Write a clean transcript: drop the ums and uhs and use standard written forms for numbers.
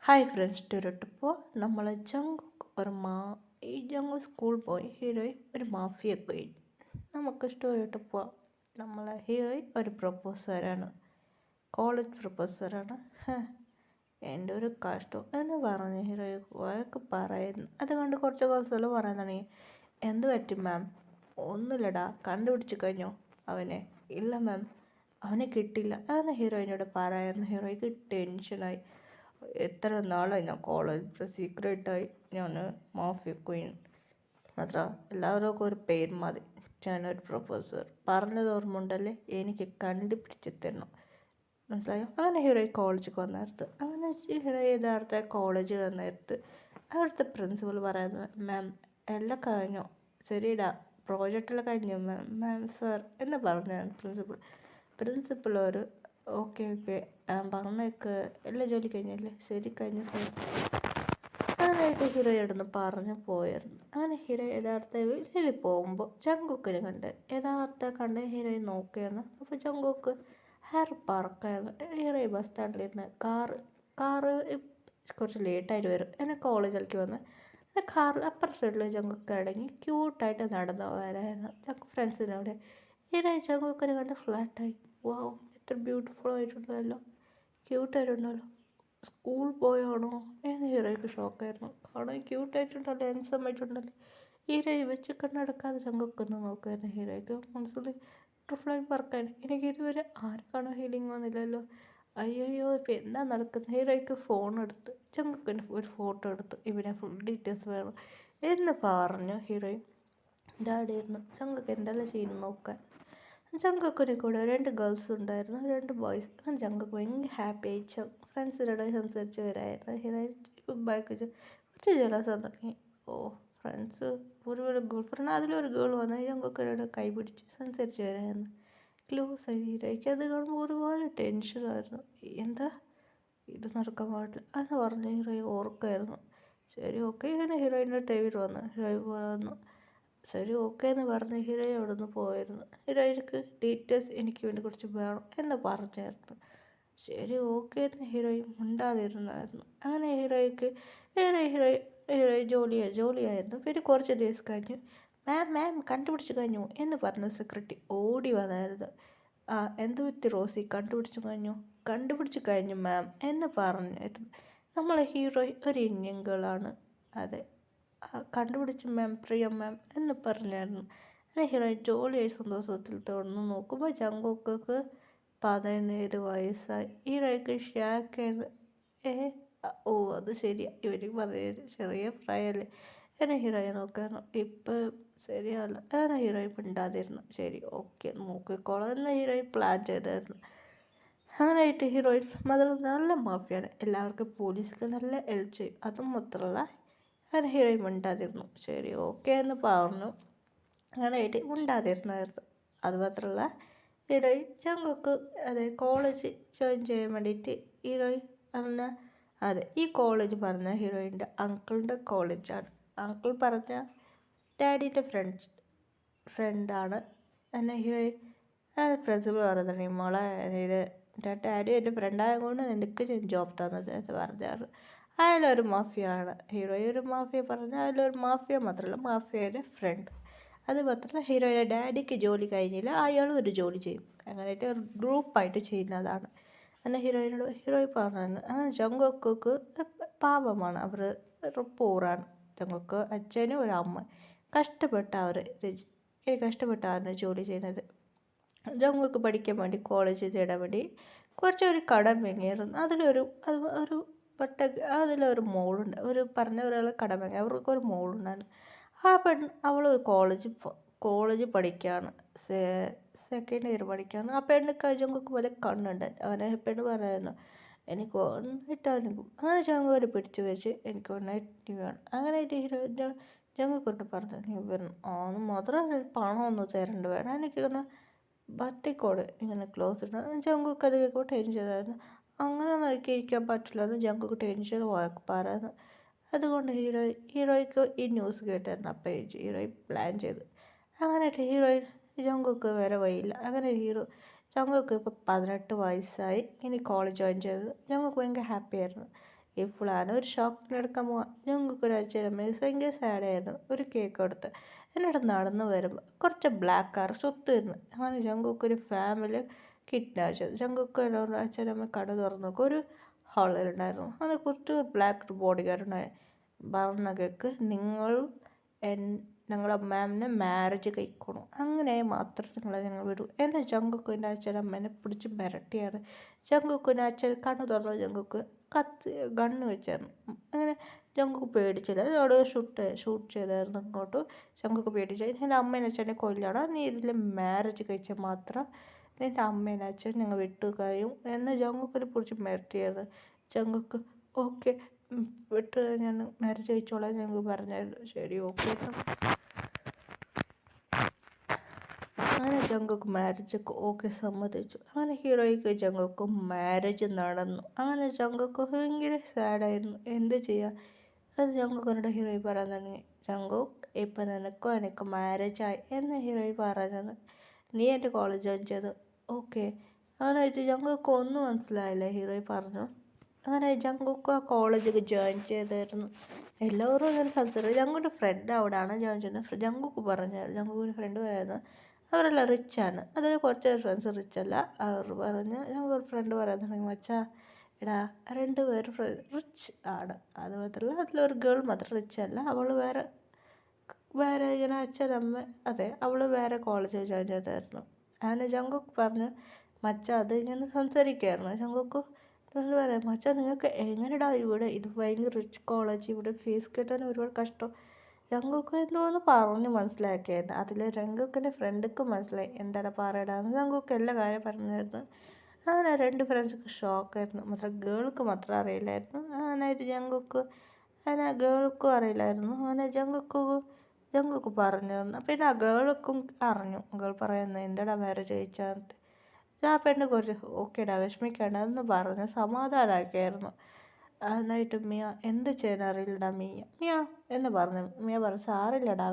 Hi friends ടൊരട്ടപ്പോൾ നമ്മൾ ജങ്കുക്ക് ഈ ജങ്കു school പോയി ഹീറോയിൻ ഒരു മാഫിയ ക്വീൻ. നമുക്ക് സ്റ്റോറിട്ടപ്പോൾ നമ്മളെ ഹീറോയിൻ ഒരു പ്രൊഫസറാണ്, കോളേജ് പ്രൊഫസറാണ്. എൻ്റെ ഒരു കഷ്ടം എന്ന് പറഞ്ഞ് ഹീറോയിൻ വഴക്ക് പറയുന്നു. അതുകൊണ്ട് കുറച്ച് ദിവസമല്ലോ പറയാൻ തുടങ്ങി. എന്ത് പറ്റും മാം? ഒന്നുമില്ലടാ, കണ്ടുപിടിച്ച് കഴിഞ്ഞോ അവനെ? ഇല്ല മാം, അവനെ കിട്ടില്ല എന്ന് ഹീറോയിനോട് പറയായിരുന്നു. ഹീറോയ്ക്ക് ടെൻഷനായി. എത്ര നാളായി ഞാൻ കോളേജ് സീക്രട്ടായി ഞാൻ മാഫിയ ക്വീൻ. മാത്രം എല്ലാവർക്കും ഒരു പേര് മതി, ഞാനൊരു പ്രൊഫസർ. പറഞ്ഞത് ഓർമ്മ ഉണ്ടല്ലേ? എനിക്ക് കണ്ടുപിടിച്ച് തരണം, മനസ്സിലായോ? അങ്ങനെ ഹീറോ കോളേജിൽ വന്നിടത്ത്, അങ്ങനെ ഹീറോ യഥാർത്ഥ കോളേജിൽ വന്നിടത്ത് അവിടുത്തെ പ്രിൻസിപ്പൾ പറയുന്നത്, മാം എല്ലാം കഴിഞ്ഞോ? ശരിടാ, പ്രോജക്റ്റെല്ലാം കഴിഞ്ഞു മാം. മാം സർ എന്ന് പറഞ്ഞാണ് പ്രിൻസിപ്പൾ ഒരു ഓക്കെ പറഞ്ഞേക്ക്, എല്ലാ ജോലി കഴിഞ്ഞല്ലേ? ശരി, കഴിഞ്ഞു സർ. അങ്ങനെയായിട്ട് ഹീറോ ഇവിടുന്ന് പറഞ്ഞു പോയായിരുന്നു. അങ്ങനെ ഹീറോ യഥാർത്ഥ വീട്ടിൽ പോകുമ്പോൾ ജങ്കുക്കിനെ കണ്ട് ഹീറോയിൻ നോക്കിയായിരുന്നു. അപ്പോൾ ജങ്കുക്ക് ഹെയർ പാർക്കായിരുന്നു. ഹീറോ ബസ് സ്റ്റാൻഡിലിരുന്ന് കാറ് കുറച്ച് ലേറ്റായിട്ട് വരും. എന്നെ കോളേജിലേക്ക് വന്ന് കാറിൽ അപ്പുറ സൈഡിൽ ജങ്കുക്ക് അടങ്ങി ക്യൂട്ടായിട്ട് നടന്നു വരായിരുന്നു. ഫ്രണ്ട്സിനോടെ ഹീറോ ജങ്കുക്കിനെ കണ്ട് ഫ്ലാറ്റായി. വാവ്, എത്ര ബ്യൂട്ടിഫുൾ ആയിട്ടുണ്ടല്ലോ, ക്യൂട്ടായിട്ടുണ്ടല്ലോ. സ്കൂൾ പോയാണോ എന്ന് ഹീറോയ്ക്ക് ഷോക്കായിരുന്നു. കാണാൻ ക്യൂട്ടായിട്ടുണ്ടല്ലോ, ഹാൻസം ആയിട്ടുണ്ടല്ലോ. ഹീറോയെ വെച്ച് കണ്ണടക്കാതെ ചങ്കൊക്കൊന്ന് നോക്കുമായിരുന്നു. ഹീറോയ്ക്ക് മനസ്സിൽ ബട്ടർഫ്ലൈ പറക്കാൻ എനിക്ക് ഇതുവരെ ആർക്കാണോ ഹീലിംഗ് വന്നില്ലല്ലോ. അയ്യോ, ഇപ്പം എന്താ നടക്കുന്നത്? ഹീറോയ്ക്ക് ഫോൺ എടുത്ത് ചങ്കൊക്കിന് ഒരു ഫോട്ടോ എടുത്തു. ഇവനെ ഫുൾ ഡീറ്റെയിൽസ് വേണം എന്ന് പറഞ്ഞു ഹീറോയിൻ ഡാഡിയായിരുന്നു. ചങ്കൊക്ക് എന്തെല്ലാം ചെയ്യുന്നു നോക്കാൻ. ജങ്കുക്കിനെ കൂടെ 2 ഗേൾസ് ഉണ്ടായിരുന്നു, 2 ബോയ്സ്. അങ്ങനെ ജങ്കുക്ക് ഭയങ്കര ഹാപ്പി ആയി ഫ്രണ്ട്സിനോട് സംസാരിച്ച് വരായിരുന്നു. ഹീറോയിൻ ബൈക്ക് വെച്ച് കുറച്ച് ജലസം തുടങ്ങി. ഓ, ഫ്രണ്ട്സ് ഒരുപാട് ഗേൾ ഫ്രണ്ട്, അതിലൊരു ഗേൾ വന്ന് ജങ്കുക്കിനോട് കൈ പിടിച്ച് സംസാരിച്ച് വരായിരുന്നു. ക്ലോസ് ആയി. ഹീറോയ്ക്ക് അത് കാണുമ്പോൾ ഒരുപാട് ടെൻഷനായിരുന്നു. എന്താ ഇത് നടക്കാൻ പാടില്ല എന്ന് പറഞ്ഞ് ഹീറോയിൻ ഓർക്കായിരുന്നു. ശരി, ഓക്കെ. ഇങ്ങനെ ഹീറോയിൻ്റെ ടൈമിൽ വന്നു. ശരി, ഓക്കെ എന്ന് പറഞ്ഞ് ഹീറോയിൻ അവിടെ നിന്ന് പോയിരുന്നു. ഹീറോയിൻക്ക് ഡീറ്റെയിൽസ് എനിക്ക് വേണ്ടി കുറച്ച് വേണം എന്ന് പറഞ്ഞായിരുന്നു. ശരി, ഓക്കെ എന്ന് ഹീറോയിൻ മിണ്ടാതിരുന്നായിരുന്നു. അങ്ങനെ ഹീറോയിൻ ജോലിയായിരുന്നു. പിന്നെ കുറച്ച് ദിവസം കഴിഞ്ഞു. മാം കണ്ടുപിടിച്ച് കഴിഞ്ഞു എന്ന് പറഞ്ഞ സെക്രട്ടറി ഓടി വന്നായിരുന്നു. എന്ത് പറ്റി റോസി, കണ്ടുപിടിച്ച് കഴിഞ്ഞു മാം എന്ന് പറഞ്ഞായിരുന്നു. നമ്മളെ ഹീറോയിൻ ഒരു ഇന്ത്യൻ ഗേളാണ്. അതെ, കണ്ടുപിടിച്ച് മാം, പ്രിയ മാം എന്ന് പറഞ്ഞായിരുന്നു. അങ്ങനെ ഹീറോയിൻ ജോലിയായി സന്തോഷത്തിൽ തുറന്ന് നോക്കുമ്പോൾ ജങ്കുക്ക് 17 വയസ്സായി. ഹീറോയ്ക്ക് ഷാക്കായിരുന്നു. ഓ, അത് ശരിയാ, ഇവർക്ക് 17 ചെറിയ പ്രായമല്ലേ എന്നെ ഹീറോയെ നോക്കായിരുന്നു. ഇപ്പം ശരിയല്ല എന്നെ ഹീറോയിൻ മിണ്ടാതിരുന്നു. ശരി, ഓക്കെ, നോക്കിക്കോളാം എന്ന് ഹീറോയിൻ പ്ലാൻ ചെയ്തായിരുന്നു. അങ്ങനെയായിട്ട് ഹീറോയിൻ നല്ല മാഫിയാണ്, എല്ലാവർക്കും പോലീസിൽ നല്ല ഹെൽപ്പ് ചെയ്യും. അതും മാത്രമല്ല അങ്ങനെ ഹീറോയിൻ മിണ്ടാതിരുന്നു. ശരി, ഓക്കെ എന്ന് പറഞ്ഞു. അങ്ങനെയായിട്ട് മിണ്ടാതിരുന്നായിരുന്നു. അതുമാത്രമല്ല ഹീറോയിൻ ജങ്കുക്ക് കോളേജ് ജോയിൻ ചെയ്യാൻ വേണ്ടിയിട്ട് ഹീറോയിൻ ഈ കോളേജ് പറഞ്ഞ ഹീറോയിൻ്റെ അങ്കിളിൻ്റെ കോളേജാണ്. അങ്കിൾ പറഞ്ഞ ഡാഡിയുടെ ഫ്രണ്ടാണ്. എന്നെ ഹീറോയിൻ പ്രിൻസിപ്പൾ പറയുന്നത്, മോളെ ഇത് എൻ്റെ ഡാഡി എൻ്റെ ഫ്രണ്ടായതുകൊണ്ട് എനിക്ക് ജോബ് തന്നത് എന്ന് പറഞ്ഞാറ്. അയാളൊരു മാഫിയാണ്. ഹീറോയിൻ ഒരു മാഫിയ പറഞ്ഞാൽ അതിലൊരു മാഫിയ മാത്രമല്ല, മാഫിയയുടെ ഫ്രണ്ട്. അത് മാത്രമല്ല ഹീറോയുടെ ഡാഡിക്ക് ജോലി കഴിഞ്ഞില്ല, അയാളും ഒരു ജോലി ചെയ്യും. അങ്ങനെയായിട്ട് ഒരു ഗ്രൂപ്പായിട്ട് ചെയ്യുന്നതാണ്. അങ്ങനെ ഹീറോയിൻ പറഞ്ഞു. അങ്ങനെ ജങ്കുക്ക് പാവമാണ്, അവർ പൂറാണ്. ജങ്കുക്ക് അച്ഛനും ഒരു അമ്മ കഷ്ടപ്പെട്ടാണ് ജോലി ചെയ്യുന്നത്. ജങ്കുക്ക് പഠിക്കാൻ വേണ്ടി കോളേജിൽ ചേരാൻ വേണ്ടി കുറച്ചൊരു കടം വാങ്ങിയായിരുന്നു. അതിലൊരു മോളുണ്ട്. പറഞ്ഞ ഒരാൾ കടം വാങ്ങി, അവർക്കൊരു മോളുണ്ടായിരുന്നു. അവൾ കോളേജ് പഠിക്കുകയാണ്, സെക്കൻഡ് ഇയർ പഠിക്കുകയാണ്. ആ പെണ്ണിക്ക് ജങ്കുക്ക് പോലെ കണ്ണുണ്ട്. അവനെ പെണ്ണ് പറയായിരുന്നു, എനിക്ക് ഒന്നിട്ടായിരിക്കും. അങ്ങനെ ജങ്കുക്ക് പിടിച്ചു വെച്ച് എനിക്ക് ഒന്നായിട്ട് വേണം. അങ്ങനെയായിട്ട് ജങ്കുക്കൊണ്ട് പറഞ്ഞു, നീ വരണം ആന്ന് മാത്രം പണമൊന്നും തരേണ്ട വേണം, എനിക്കിങ്ങനെ ബട്ടിക്കോട് ഇങ്ങനെ ക്ലോസ് ഇടണം. ജങ്കുക്ക് അത് കേൾക്കുമ്പോൾ ടെൻഷനായിരുന്നു. അങ്ങനെ ഇരിക്കാൻ പറ്റില്ല എന്ന് ജങ്കുക്ക് ടെൻഷൻ പറയുന്നു. അതുകൊണ്ട് ഹീറോയ്ക്ക് ഈ ന്യൂസ് കേട്ടായിരുന്നു. അപ്പോൾ ഹീറോയിൻ പ്ലാൻ ചെയ്തു. അങ്ങനെയായിട്ട് ഹീറോയിൻ ജങ്കുക്ക് വേറെ വഴിയില്ല. അങ്ങനെ ജങ്കുക്ക് ഇപ്പോൾ 18 വയസ്സായി. ഇനി കോളേജ് ജോയിൻ ചെയ്തത്. ജങ്കുക്ക് ഭയങ്കര ഹാപ്പി ആയിരുന്നു. ഇപ്പോഴാണ് ഒരു ഷോപ്പിന് എടുക്കാൻ പോവാം. ഞങ്ങൾക്ക് ഒരു അച്ഛനും ഭയങ്കര സാഡായിരുന്നു. ഒരു കേക്ക് കൊടുത്ത് എന്നോട് നടന്നു വരുമ്പോൾ കുറച്ച് ബ്ലാക്ക് കാർ ചുറ്റുമായിരുന്നു. അങ്ങനെ ഞങ്ങൾക്ക് ഒരു ഫാമിലി കിഡ്നാപ്പ് ചെയ്തു. ഞങ്ങൾക്ക് അച്ഛനമ്മ കട തുറന്നു നോക്കും. ഒരു ഹാളിലുണ്ടായിരുന്നു. അത് കുറച്ച് ബ്ലാക്ക് ബോഡി ഗാർഡ് ഉണ്ടായി. പറഞ്ഞ കേക്ക് നിങ്ങൾ ഞങ്ങളെ മാമിനെ മാരേജ് കഴിക്കണം, അങ്ങനെ മാത്രം ഞങ്ങൾ വിടൂ എന്ന് ജങ്കുക്കിൻ്റെ അച്ഛനമ്മേനെ പിടിച്ച് മിരട്ടിയാണ്. ജങ്കുക്കിൻ്റെ അച്ഛൻ കണ്ണു തുറന്നു ജങ്കുക്ക് ഗണ്ണ് വെച്ചായിരുന്നു. അങ്ങനെ ജങ്കുക്ക് പേടിച്ചില്ല. അവിടെ ഷൂട്ട് ചെയ്തായിരുന്നു അങ്ങോട്ട്. ജങ്കുക്ക് പേടിച്ചു. എൻ്റെ അമ്മേനെ അച്ഛനെ കൊല്ലാണ്, നീ ഇതിൽ മാരേജ് കഴിച്ചാൽ മാത്രം നിൻ്റെ അമ്മേനെ അച്ഛൻ ഞങ്ങൾ വിട്ടു കഴിയും എന്ന് ജങ്കുക്കിനെ പിടിച്ച് മിരട്ടിയായിരുന്നു. ജങ്കുക്ക് ഓക്കെ വിട്ട് ഞാൻ മാരേജ് കഴിച്ചോളാം ഞങ്ങൾക്ക് പറഞ്ഞായിരുന്നു. ശരി ഓക്കെ. അങ്ങനെ ജങ്കുക്ക് മാരേജൊക്കെ ഓക്കെ സമ്മതിച്ചു. അങ്ങനെ ഹീറോയ്ക്ക് ജങ്കുക്ക് മാരേജ് നടന്നു. അങ്ങനെ ജങ്കുക്ക് ഭയങ്കര സാഡായിരുന്നു. എന്ത് ചെയ്യുക? അത് ജങ്കുക്കിനോട് ഹീറോയി പറയാൻ തുടങ്ങി. ജങ്കുക്ക് ഇപ്പം നിനക്കും എനിക്ക് മാരേജായി എന്ന് ഹീറോയി പറഞ്ഞത്. നീ എൻ്റെ കോളേജ് ജോയിൻ ചെയ്തു. ഓക്കെ. അങ്ങനെയായിട്ട് ജങ്കുക്ക് ഒന്നും മനസ്സിലായില്ല ഹീറോയി പറഞ്ഞു. അങ്ങനെ ജങ്കുക്ക് ആ കോളേജിൽ ജോയിൻ ചെയ്തായിരുന്നു. എല്ലാവരും ഇങ്ങനെ സംസാരിച്ചു. ജങ്കുക്കിൻ്റെ ഫ്രണ്ട് അവിടെയാണ് ജോയിൻ ചെയ്യുന്നത്. ജങ്കുക്ക് പറഞ്ഞായിരുന്നു, ജങ്കുക്കിൻ്റെ ഫ്രണ്ട് പറയുന്നത് അവരെല്ലാം റിച്ചാണ്. അതായത് കുറച്ച് ഫ്രണ്ട്സ് റിച്ചല്ല. അവർ പറഞ്ഞ് ഞങ്ങൾ ഫ്രണ്ട് പറയാൻ തുടങ്ങി, മച്ചാ എടാ 2 പേര് റിച്ച് ആണ്. അത് മാത്രമല്ല അതിലൊരു ഗേൾ മാത്രം റിച്ചല്ല. അവൾ വേറെ ഇങ്ങനെ അച്ഛനമ്മ, അതെ അവൾ വേറെ കോളേജിൽ ജോയിൻ ചെയ്തായിരുന്നു. അങ്ങനെ ജങ്കുക്ക് പറഞ്ഞു, മച്ചാ അത് ഇങ്ങനെ സംസാരിക്കുമായിരുന്നു. ജങ്കുക്ക് പറയാം, മച്ചാ നിങ്ങൾക്ക് എങ്ങനെടാ ഇവിടെ, ഇത് ഭയങ്കര റിച്ച് കോളേജ്, ഇവിടെ ഫീസ് കിട്ടാൻ ഒരുപാട് കഷ്ടം. ജങ്കുക്ക് എന്തോന്ന് പറഞ്ഞ് മനസ്സിലാക്കിയായിരുന്നു. അതിൽ ജങ്കുക്കിൻ്റെ ഫ്രണ്ടിക്കും മനസ്സിലായി എന്താണ് പറയടാന്ന്. ജങ്കുക്ക് എല്ലാ കാര്യം പറഞ്ഞായിരുന്നു. അങ്ങനെ 2 ഫ്രണ്ട്സൊക്കെ ഷോക്കായിരുന്നു. മാത്രം ഗേൾക്ക് മാത്രം അറിയില്ലായിരുന്നു. അങ്ങനെയായിട്ട് അങ്ങനെ ഗേൾക്കും അറിയില്ലായിരുന്നു. അങ്ങനെ ജങ്കുക്ക് പറഞ്ഞു തന്നു. പിന്നെ ആ ഗേൾക്കും അറിഞ്ഞു. ഗേൾ പറയുന്നത് എന്താടാ മാരേജ് കഴിച്ചാൽ. ആ പെണ്ണ് കുറച്ച് ഓക്കേടാ വിഷമിക്കാണ്ട് എന്ന് പറഞ്ഞ് സമാധാനമാക്കിയായിരുന്നു. എന്നിട്ട് മിയ എന്ത് ചെയ്യാൻ അറിയില്ലടാ മിയ എന്ന് പറഞ്ഞു. മിയ പറഞ്ഞു സാറില്ലടാ